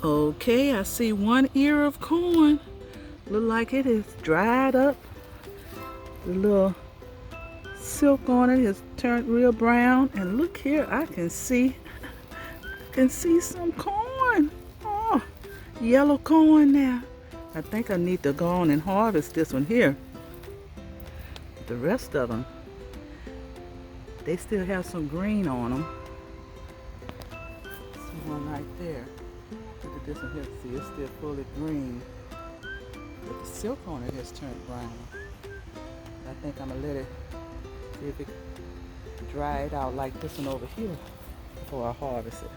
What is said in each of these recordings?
Okay, I see one ear of corn. Look like it is dried up. The little silk on it has turned real brown. And look here, I can see some corn. Oh, yellow corn now. I think I need to go on and harvest this one here. The rest of them, they still have some green on them. See one right there. Look at this one here. See, it's still fully green. But the silk on it has turned brown. I think I'm gonna let it, see if it dry it out like this one over here before I harvest it.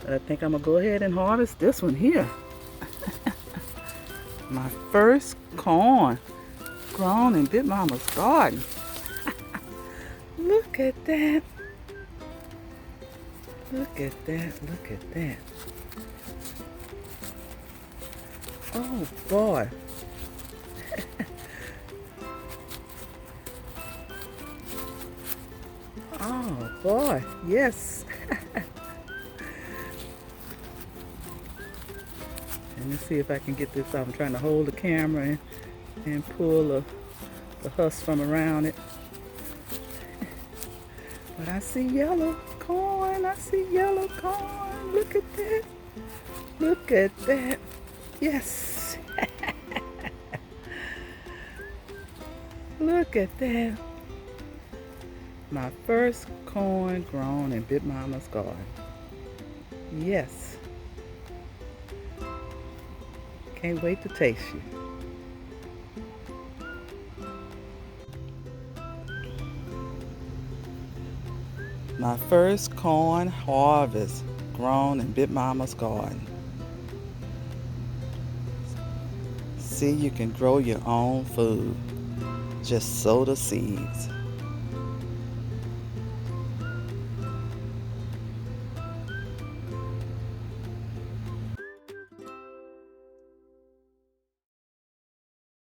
But I think I'm gonna go ahead and harvest this one here. My first corn grown in Big Mama's garden. Look at that. Look at that. Look at that. Oh boy. Oh boy, yes. Let me see if I can get this off. I'm trying to hold the camera and pull the husk from around it. But I see yellow corn. I see yellow corn. Look at that. Look at that. Yes. Look at that. My first corn grown in Big Mama's garden. Yes. Can't wait to taste you. My first corn harvest grown in Big Mama's garden. See, you can grow your own food. Just sow the seeds.